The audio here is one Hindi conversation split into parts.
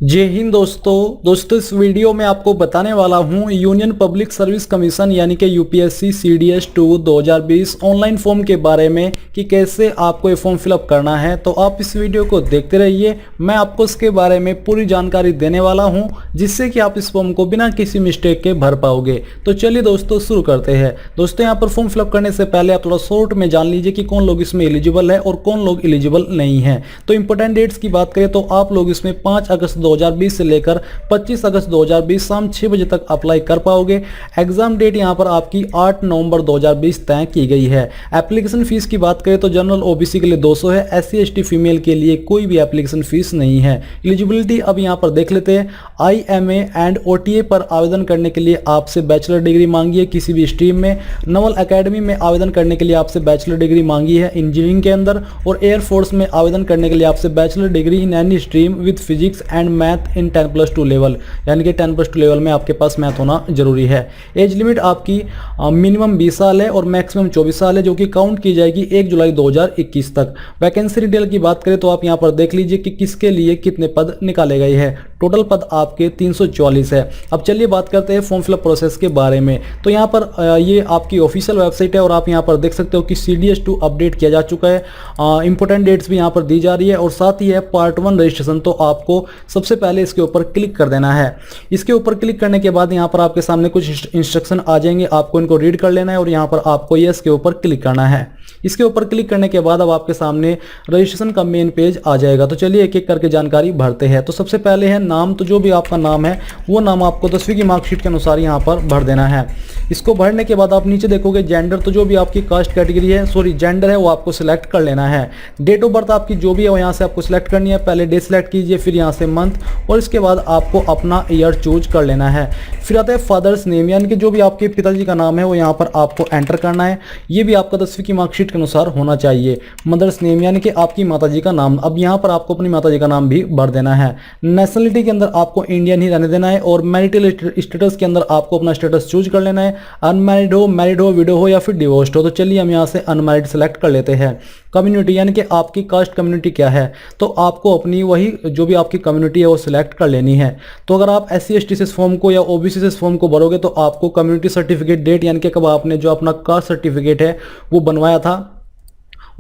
जय हिंद दोस्तों इस वीडियो में आपको बताने वाला हूं यूनियन पब्लिक सर्विस कमीशन यानी कि यूपीएससी सीडीएस 2 2020 ऑनलाइन फॉर्म के बारे में कि कैसे आपको ये फॉर्म फिलअप करना है। तो आप इस वीडियो को देखते रहिए, मैं आपको इसके बारे में पूरी जानकारी देने वाला हूं जिससे कि आप इस फॉर्म को बिना किसी मिस्टेक के भर पाओगे। तो चलिए दोस्तों शुरू करते हैं। दोस्तों यहाँ पर फॉर्म फिलअप करने से पहले आप थोड़ा शॉर्ट में जान लीजिए कि कौन लोग इसमें एलिजिबल है और कौन लोग एलिजिबल नहीं है। तो इंपॉर्टेंट डेट्स की बात करें तो आप लोग इसमें 5 अगस्त 2020 से लेकर 25 अगस्त 2020 शाम 6 बजे तक अप्लाई कर पाओगे। एग्जाम डेट यहां पर आपकी 8 नवंबर 2020 तय की गई है। एप्लीकेशन फीस की बात करें तो जनरल ओबीसी के लिए 200 है, एससी एसटी फीमेल के लिए कोई भी एप्लीकेशन फीस नहीं है। एलिजिबिलिटी अब यहां पर देख लेते हैं। आईएमए एंड ओटीए पर आवेदन करने के लिए आपसे बैचलर डिग्री मांगी है किसी भी स्ट्रीम में। नवल एकेडमी में आवेदन करने के लिए आपसे बैचलर डिग्री मांगी है इंजीनियरिंग के अंदर, और एयरफोर्स में आवेदन करने के लिए आपसे bachelor degree in any stream with physics and math in 10+2 level, यानी कि 10+2 लेवल में आपके पास मैथ होना जरूरी है। एज लिमिट आपकी मिनिमम 20 साल है और मैक्सिमम 24 साल है, जो कि काउंट की जाएगी 1 जुलाई 2021 तक। वैकेंसी डिटेल की बात करें तो आप यहां पर देख लीजिए कि किसके लिए कितने पद निकाले गए हैं। टोटल पद आपके 344 है। अब चलिए बात करते हैं फॉर्म फिलअप प्रोसेस के बारे में। तो यहाँ पर ये आपकी ऑफिशियल वेबसाइट है और आप यहाँ पर देख सकते हो कि CDS 2 अपडेट किया जा चुका है। इंपॉर्टेंट डेट्स भी यहाँ पर दी जा रही है और साथ ही है पार्ट 1 रजिस्ट्रेशन। तो आपको सबसे पहले इसके ऊपर क्लिक कर देना है। इसके ऊपर क्लिक करने के बाद यहाँ पर आपके सामने कुछ इंस्ट्रक्शन आ जाएंगे, आपको इनको रीड कर लेना है और यहाँ पर आपको यस के ऊपर क्लिक करना है। इसके ऊपर क्लिक करने के बाद अब आपके सामने रजिस्ट्रेशन का मेन पेज आ जाएगा। तो चलिए एक एक करके जानकारी भरते हैं। तो सबसे पहले है नाम। तो जो भी आपका नाम है वो नाम आपको 10वीं की मार्कशीट के अनुसार यहाँ पर भर देना है। इसको भरने के बाद आप नीचे देखोगे जेंडर। तो जो भी आपकी कास्ट कैटेगरी है, सॉरी जेंडर है, वो आपको सिलेक्ट कर लेना है। डेट ऑफ बर्थ आपकी जो भी है वो यहाँ से आपको सिलेक्ट करनी है। पहले डे सिलेक्ट कीजिए, फिर यहाँ से मंथ, और इसके बाद आपको अपना ईयर चूज कर लेना है। फिर आता है फादर्स नेम, यानी कि जो भी आपके पिताजी का नाम है वो यहाँ पर आपको एंटर करना है। ये भी आपका 10वीं की मार्कशीट के अनुसार होना चाहिए। मदर्स नेम, यानी कि आपकी माताजी का नाम। अब यहाँ पर आपको अपनी माताजी का नाम भी भर देना है। नेशनलिटी के अंदर आपको इंडियन ही रहने देना है और मैरिटल स्टेटस के अंदर आपको अपना स्टेटस चूज कर लेना है। अनमैरिड हो, मैरिड हो, विडो हो या फिर डिवोर्स्ड हो। तो चलिए हम यहाँ से अनमैरिड सेलेक्ट कर लेते हैं। कम्युनिटी, यानी कि आपकी कास्ट कम्युनिटी क्या है, तो आपको अपनी वही जो भी आपकी कम्युनिटी है वो सिलेक्ट कर लेनी है। तो अगर आप SC ST से इस फॉर्म को या OBC से इस फॉर्म को भरोगे तो आपको कम्युनिटी सर्टिफिकेट डेट, यानी कि कब आपने जो अपना कास्ट सर्टिफिकेट है वो बनवाया था,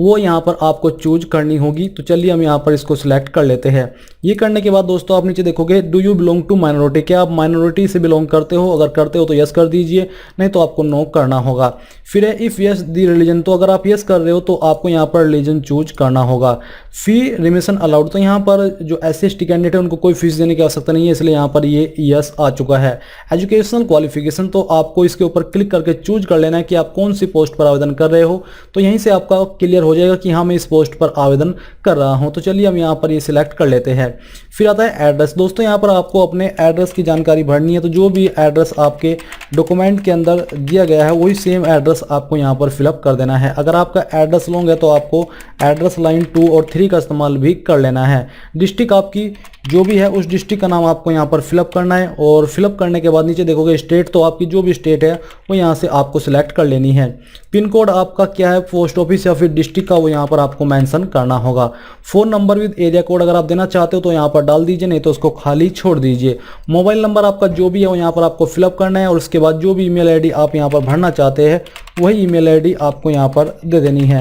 वो यहाँ पर आपको चूज करनी होगी। तो चलिए हम यहाँ पर इसको सिलेक्ट कर लेते हैं। ये करने के बाद दोस्तों आप नीचे देखोगे do you belong to minority, क्या आप माइनॉरिटी से बिलोंग करते हो? अगर करते हो तो यस कर दीजिए, नहीं तो आपको नो करना होगा। फिर है इफ़ यस दी रिलीजन, तो अगर आप यस कर रहे हो तो आपको यहाँ पर रिलीजन चूज करना होगा। फी रिमिशन अलाउड, तो यहाँ पर जो SC ST कैंडिडेट है उनको कोई फीस देने की आवश्यकता नहीं है, इसलिए यहाँ पर ये यस आ चुका है। एजुकेशनल क्वालिफिकेशन, तो आपको इसके ऊपर क्लिक करके चूज कर लेना है कि आप कौन सी पोस्ट पर आवेदन कर रहे हो। तो यहीं से आपका क्लियर हो जाएगा कि हाँ मैं इस पोस्ट पर आवेदन कर रहा हूं। तो चलिए हम यहां पर ये सिलेक्ट कर लेते हैं। फिर आता है एड्रेस। दोस्तों यहां पर आपको अपने एड्रेस की जानकारी भरनी है। तो जो भी एड्रेस आपके डॉक्यूमेंट के अंदर दिया गया है वही सेम एड्रेस आपको यहां पर फिलअप कर देना है। अगर आपका एड्रेस लॉन्ग है तो आपको एड्रेस लाइन 2 और 3 का इस्तेमाल भी कर लेना है। डिस्ट्रिक्ट आपकी जो भी है उस डिस्ट्रिक्ट का नाम आपको यहाँ पर फिलअप करना है, और फिलअप करने के बाद नीचे देखोगे स्टेट, तो आपकी जो भी स्टेट है वो यहाँ से आपको सिलेक्ट कर लेनी है। पिन कोड आपका क्या है, पोस्ट ऑफिस या फिर डिस्ट्रिक्ट का, वो यहाँ पर आपको मेंशन करना होगा। Phone number with area code अगर आप देना चाहते हो तो यहाँ पर डाल दीजिए, नहीं तो उसको खाली छोड़ दीजिए। मोबाइल नंबर आपका जो भी है वो यहाँ पर आपको फिलअप करना है, और उसके बाद जो भी ईमेल आईडी आप यहाँ पर भरना चाहते हैं वही ईमेल आईडी आपको यहाँ पर दे देनी है।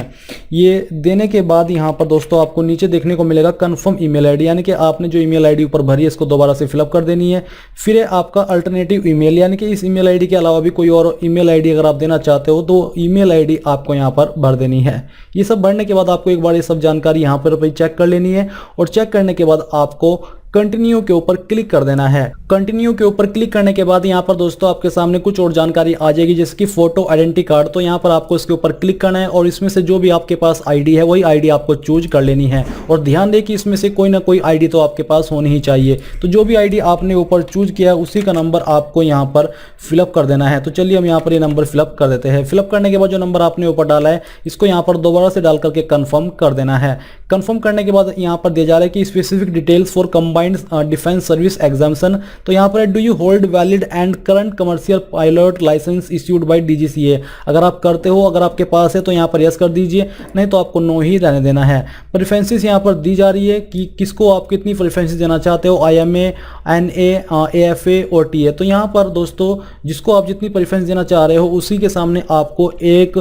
ये देने के बाद यहाँ पर दोस्तों आपको नीचे देखने को मिलेगा कन्फर्म ईमेल आईडी, यानी कि आपने जो ईमेल आईडी ऊपर भरी है इसको दोबारा से फिलअप कर देनी है। फिर है आपका अल्टरनेटिव ईमेल, यानी कि इस ईमेल आईडी के अलावा भी कोई और ईमेल आईडी अगर आप देना चाहते हो तो ईमेल आईडी आपको यहाँ पर भर देनी है। ये सब भरने के बाद आपको एक बार ये सब जानकारी यहाँ पर चेक कर लेनी है, और चेक करने के बाद आपको कंटिन्यू के ऊपर क्लिक कर देना है। कंटिन्यू के ऊपर क्लिक करने के बाद यहाँ पर दोस्तों आपके सामने कुछ और जानकारी आ जाएगी, जैसे कि फोटो आइडेंटिटी कार्ड। तो यहाँ पर आपको इसके ऊपर क्लिक करना है और इसमें से जो भी आपके पास आईडी है वही आईडी आपको चूज कर लेनी है। और ध्यान दें कि इसमें से कोई ना कोई आईडी तो आपके पास होनी ही चाहिए। तो जो भी आईडी आपने ऊपर चूज किया है उसी का नंबर आपको यहाँ पर फिलअप कर देना है। तो चलिए हम यहाँ पर ये नंबर फिलअप कर देते हैं। फिलअप करने के बाद जो नंबर आपने ऊपर डाला है इसको यहाँ पर दोबारा से डाल करके कन्फर्म कर देना है। कन्फर्म करने के बाद यहाँ पर दिया जा रहा है कि specific details for combined combined defence service examination. तो यहाँ पर do you hold valid and current commercial pilot licence issued by DGCA। अगर आप करते हो, अगर आपके पास है तो यहाँ पर यस कर दीजिए, नहीं तो आपको नो ही रहने देना है। प्रेफरेंसेस यहाँ पर दी जा रही है कि किसको आप कितनी प्रेफरेंसेस देना चाहते हो, IMA, NA, AFA और TA। तो यहाँ पर दोस्तों जिसको आप जितनी प्रेफरेंस देना चाह रहे हो उसी के सामने आपको 1,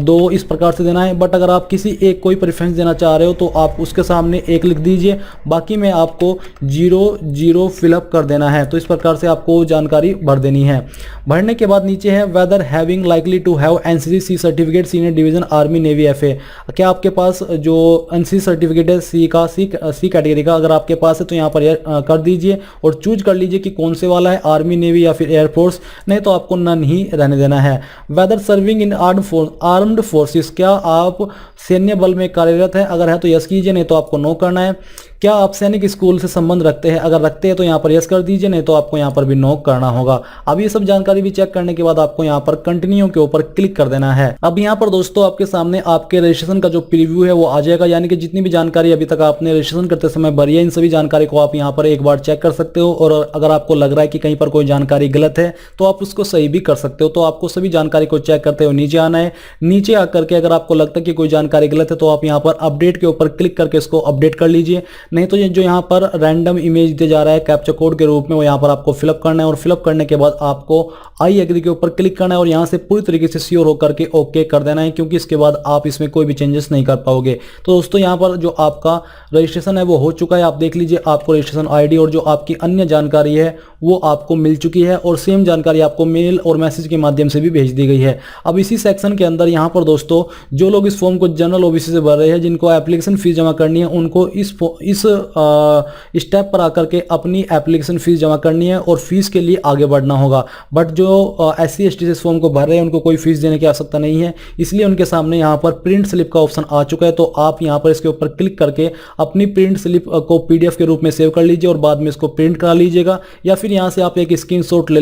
2 इस प्रकार से देना है। बट अगर आप किसी एक कोई प्रेफरेंस देना चाह रहे हो तो आप उसके सामने 1 लिख दीजिए, बाकी में आपको 0 0 फिलअप कर देना है। तो इस प्रकार से आपको जानकारी भर देनी है। भरने के बाद नीचे है whether having likely to have NCC certificate senior division army navy FA। क्या आपके पास जो NCC सर्टिफिकेट है सी कैटेगरी का, अगर आपके पास है तो यहाँ पर कर दीजिए और चूज कर लीजिए कि कौन से वाला है, आर्मी नेवी या फिर एयरफोर्स, नहीं तो आपको नन ही रहने देना है। Whether serving in armed forces, क्या आप सैन्य बल में कार्यरत है, अगर है तो यस कीजिए, नहीं तो आपको नो करना है। क्या आप सैनिक स्कूल से संबंध रखते हैं, अगर रखते हैं तो यहाँ पर यस कर दीजिए, नहीं तो आपको यहाँ पर भी नो करना होगा। अब ये सब जानकारी भी चेक करने के बाद आपको यहाँ पर कंटिन्यू के ऊपर क्लिक कर देना है। अब यहाँ पर दोस्तों आपके सामने आपके रजिस्ट्रेशन का जो प्रीव्यू है वो आ जाएगा, यानी कि जितनी भी जानकारी अभी तक आपने रजिस्ट्रेशन करते समय भरी है इन सभी जानकारी को आप यहाँ पर एक बार चेक कर सकते हो। और अगर आपको लग रहा है कि कहीं पर कोई जानकारी गलत है तो आप उसको सही भी कर सकते हो। तो आपको सभी जानकारी को चेक करते हुए नीचे आना है। नीचे आकर के अगर आपको लगता है कि कोई जानकारी गलत है तो आप यहाँ पर अपडेट के ऊपर क्लिक करके इसको अपडेट कर लीजिए, नहीं तो जो यहाँ पर रैंडम इमेज दिया जा रहा है कैप्चा कोड के रूप में वो यहाँ पर आपको फिलअप करना है। और फिलअप करने के बाद आपको आई एग्री के ऊपर क्लिक करना है और यहाँ से पूरी तरीके से श्योर होकर के ओके कर देना है, क्योंकि इसके बाद आप इसमें कोई भी चेंजेस नहीं कर पाओगे। तो दोस्तों यहाँ पर जो आपका रजिस्ट्रेशन है वो हो चुका है। आप देख लीजिए आपको रजिस्ट्रेशन ID और जो आपकी अन्य जानकारी है वो आपको मिल चुकी है और सेम जानकारी आपको मेल और मैसेज के माध्यम से भी भेज दी गई है। अब इसी सेक्शन के अंदर यहाँ पर दोस्तों जो लोग इस फॉर्म को जनरल OBC से भर रहे हैं, जिनको एप्लीकेशन फीस जमा करनी है, उनको इस स्टेप पर आकर के अपनी एप्लीकेशन फीस जमा करनी है और फीस के लिए आगे बढ़ना होगा। बट जो SC ST से इस फॉर्म को भर रहे हैं उनको कोई फीस देने की आवश्यकता नहीं है, इसलिए उनके सामने यहाँ पर प्रिंट स्लिप का ऑप्शन आ चुका है। तो आप यहाँ पर इसके ऊपर क्लिक करके अपनी प्रिंट स्लिप को PDF के रूप में सेव कर लीजिए और बाद में इसको प्रिंट करा लीजिएगा, या फिर यहाँ से आप एक स्क्रीनशॉट ले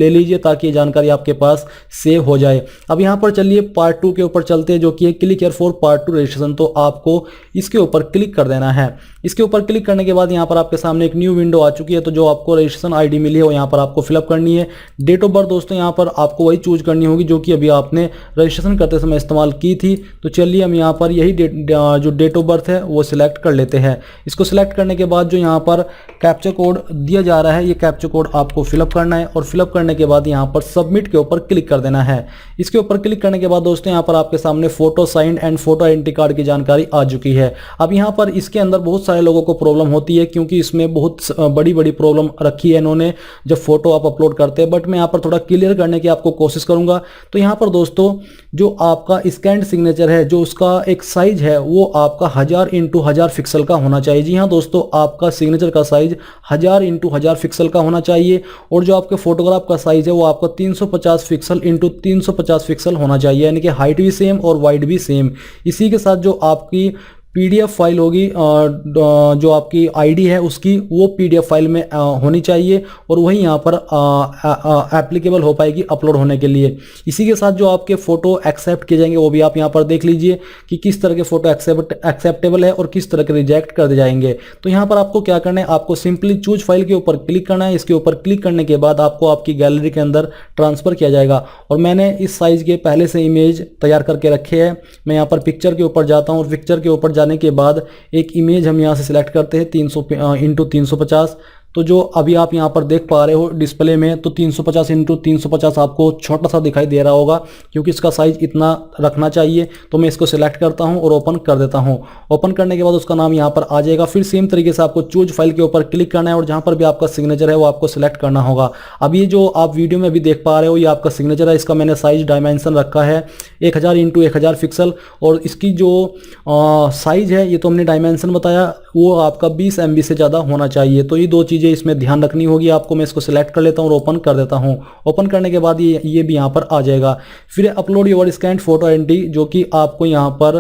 लीजिए ताकि ये जानकारी आपके पास सेव हो जाए। अब यहाँ पर चलिए पार्ट 2 के ऊपर चलते हैं, जो कि है click here for part 2 registration. तो आपको इसके ऊपर क्लिक कर देना है। इसके ऊपर क्लिक करने के बाद यहाँ पर आपके सामने एक न्यू विंडो आ चुकी है। तो जो आपको रजिस्ट्रेशन ID मिली है वो यहाँ पर आपको फिलअप करनी है। डेट ऑफ बर्थ दोस्तों यहाँ पर आपको वही चूज करनी होगी जो कि अभी आपने रजिस्ट्रेशन करते समय इस्तेमाल की थी। तो चलिए हम यहाँ पर यही जो डेट ऑफ बर्थ है वो सिलेक्ट कर लेते हैं। इसको सिलेक्ट करने के बाद जो यहाँ पर कैप्चा कोड दिया जा रहा है, ये कैप्चा कोड आपको फिलअप करना है और फिलअप करने के बाद यहाँ पर सबमिट के ऊपर क्लिक कर देना है। इसके ऊपर क्लिक करने के बाद दोस्तों यहाँ पर आपके सामने photo sign and photo identity card की जानकारी आ चुकी है। अब यहाँ पर इसके अंदर बहुत सारे लोगों को प्रॉब्लम होती है, क्योंकि इसमें बहुत बड़ी बड़ी प्रॉब्लम रखी है इन्होंने जब फोटो आप अपलोड करते हैं। बट मैं यहाँ पर थोड़ा क्लियर करने की आपको कोशिश करूंगा। तो यहाँ पर दोस्तों जो आपका स्कैन्ड सिग्नेचर है, जो उसका एक साइज है वो आपका 1000 × 1000 पिक्सल का होना चाहिए। जी हाँ दोस्तों, आपका सिग्नेचर का साइज 1000 × 1000 पिक्सल का होना चाहिए। और जो आपके फोटोग्राफ का साइज है वो आपका 350 पिक्सल × 350 पिक्सल होना चाहिए, यानी कि हाइट भी सेम और वाइड भी सेम। इसी के साथ जो आपकी PDF फाइल होगी, जो आपकी ID है उसकी, वो PDF फाइल में होनी चाहिए और वही यहाँ पर एप्लीकेबल हो पाएगी अपलोड होने के लिए। इसी के साथ जो आपके फ़ोटो एक्सेप्ट किए जाएंगे वो भी आप यहाँ पर देख लीजिए कि किस तरह के फ़ोटो एक्सेप्टेबल है और किस तरह के रिजेक्ट कर दिए जाएंगे। तो यहाँ पर आपको क्या करना है, आपको सिंपली चूज फाइल के ऊपर क्लिक करना है। इसके ऊपर क्लिक करने के बाद आपको आपकी गैलरी के अंदर ट्रांसफ़र किया जाएगा। और मैंने इस साइज़ के पहले से इमेज तैयार करके रखे हैं। मैं यहाँ पर पिक्चर के ऊपर जाता हूँ और पिक्चर के ऊपर जाने के बाद एक इमेज हम यहाँ से सिलेक्ट करते हैं 300 × 350। तो जो अभी आप यहाँ पर देख पा रहे हो डिस्प्ले में, तो 350 × 350 आपको छोटा सा दिखाई दे रहा होगा, क्योंकि इसका साइज इतना रखना चाहिए। तो मैं इसको सिलेक्ट करता हूँ और ओपन कर देता हूँ। ओपन करने के बाद उसका नाम यहाँ पर आ जाएगा। फिर सेम तरीके से आपको चूज फाइल के ऊपर क्लिक करना है और जहाँ पर भी आपका सिग्नेचर है वो आपको सिलेक्ट करना होगा। अब ये जो आप वीडियो में अभी देख पा रहे हो ये आपका सिग्नेचर है। इसका मैंने साइज डायमेंशन रखा है 1000 × 1000 पिक्सल, और इसकी जो साइज है ये तो हमने डायमेंशन बताया, वो आपका 20 MB से ज़्यादा होना चाहिए। तो ये दो चीज़ें इसमें ध्यान रखनी होगी आपको। मैं इसको सिलेक्ट कर लेता हूँ और ओपन कर देता हूँ। ओपन करने के बाद ये भी यहाँ पर आ जाएगा। फिर upload your scanned photo identity, जो कि आपको यहाँ पर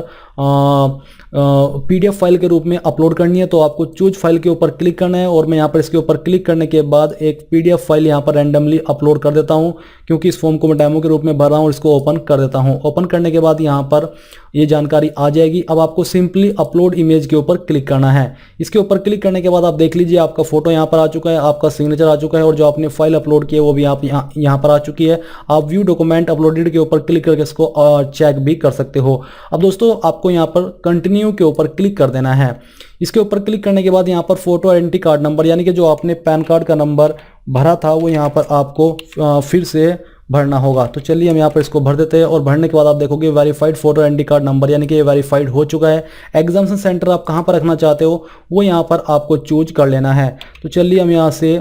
PDF फाइल के रूप में अपलोड करनी है तो आपको चूज फाइल के ऊपर क्लिक करना है और मैं यहाँ पर इसके ऊपर क्लिक करने के बाद एक PDF फाइल यहाँ पर रैंडमली अपलोड कर देता हूँ, क्योंकि इस फॉर्म को मैं डेमो के रूप में भर रहा हूँ और इसको ओपन कर देता हूँ। ओपन करने के बाद यहाँ पर ये जानकारी आ जाएगी। अब आपको सिंपली अपलोड इमेज के ऊपर क्लिक करना है। इसके ऊपर क्लिक करने के बाद आप देख लीजिए आपका फोटो यहाँ पर आ चुका है, आपका सिग्नेचर आ चुका है और जो आपने फाइल अपलोड की है वो भी आप यहाँ पर आ चुकी है। आप व्यू डॉक्यूमेंट अपलोडेड के ऊपर क्लिक करके इसको चेक भी कर सकते हो। अब दोस्तों आपको यहाँ पर कंटिन्यू के ऊपर क्लिक कर देना है। इसके ऊपर क्लिक करने के बाद यहाँ पर फोटो आइडेंटिटी कार्ड नंबर यानी कि जो आपने पैन कार्ड का नंबर भरा था वो यहाँ पर आपको फिर से भरना होगा। तो चलिए हम यहाँ पर इसको भर देते हैं और भरने के बाद आप देखोगे verified photo identity card number यानी कि ये वेरीफाइड हो चुका है। एग्जामिनेशन सेंटर आप कहाँ पर रखना चाहते हो वो यहाँ पर आपको चूज कर लेना है। तो चलिए हम यहाँ से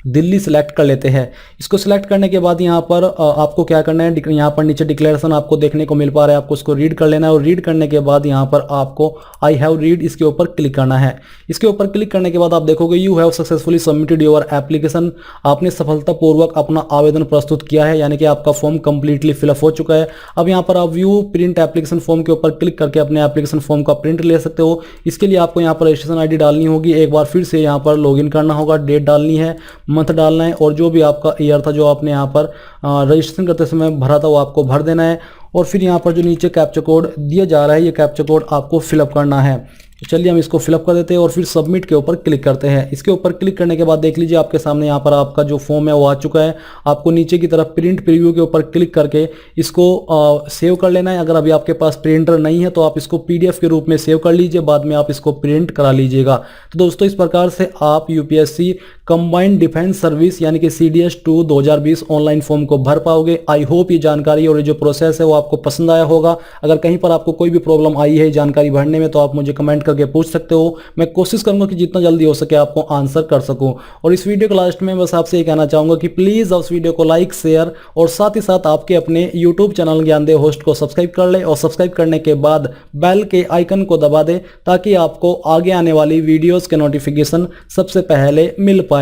दिल्ली सेलेक्ट कर लेते हैं। इसको सिलेक्ट करने के बाद यहाँ पर आपको क्या करना है, यहाँ पर नीचे डिक्लेरेशन आपको देखने को मिल पा रहा है, आपको उसको रीड कर लेना है और रीड करने के बाद यहाँ पर आपको आई हैव रीड इसके ऊपर क्लिक करना है। इसके ऊपर क्लिक करने के बाद आप देखोगे you have successfully submitted your application, आपने सफलतापूर्वक अपना आवेदन प्रस्तुत किया है यानी कि आपका फॉर्म कंप्लीटली फिलअप हो चुका है। अब यहाँ पर आप व्यू प्रिंट एप्लीकेशन फॉर्म के ऊपर क्लिक करके अपने एप्लीकेशन फॉर्म का प्रिंट ले सकते हो। इसके लिए आपको यहाँ पर रजिस्ट्रेशन ID डालनी होगी, एक बार फिर से यहाँ पर लॉगिन करना होगा, डेट डालनी है, मंथ डालना है और जो भी आपका ईयर था जो आपने यहाँ पर रजिस्ट्रेशन करते समय भरा था वो आपको भर देना है। और फिर यहाँ पर जो नीचे कैप्चा कोड दिया जा रहा है ये कैप्चा कोड आपको फिलअप करना है। तो चलिए हम इसको फिलअप कर देते हैं और फिर सबमिट के ऊपर क्लिक करते हैं। इसके ऊपर क्लिक करने के बाद देख लीजिए आपके सामने यहाँ पर आपका जो फॉर्म है वो आ चुका है। आपको नीचे की तरफ प्रिंट प्रीव्यू के ऊपर क्लिक करके इसको सेव कर लेना है। अगर अभी आपके पास प्रिंटर नहीं है तो आप इसको PDF के रूप में सेव कर लीजिए, बाद में आप इसको प्रिंट करा लीजिएगा। तो दोस्तों इस प्रकार से आप UPSC कंबाइंड डिफेंस सर्विस यानी कि CDS2 2020 ऑनलाइन फॉर्म को भर पाओगे। आई होप ये जानकारी और ये जो प्रोसेस है वो आपको पसंद आया होगा। अगर कहीं पर आपको कोई भी प्रॉब्लम आई है जानकारी भरने में तो आप मुझे कमेंट करके पूछ सकते हो। मैं कोशिश करूंगा कि जितना जल्दी हो सके आपको आंसर कर सकूं। और इस वीडियो के लास्ट में बस आपसे ये कहना चाहूंगा कि प्लीज उस वीडियो को लाइक शेयर और साथ ही साथ आपके अपने YouTube चैनल ज्ञानदेव होस्ट को सब्सक्राइब कर ले और सब्सक्राइब करने के बाद बेल के आइकन को दबा दे ताकि आपको आगे आने वाली वीडियोस के नोटिफिकेशन सबसे पहले मिल पाए।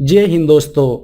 जय हिंद दोस्तों।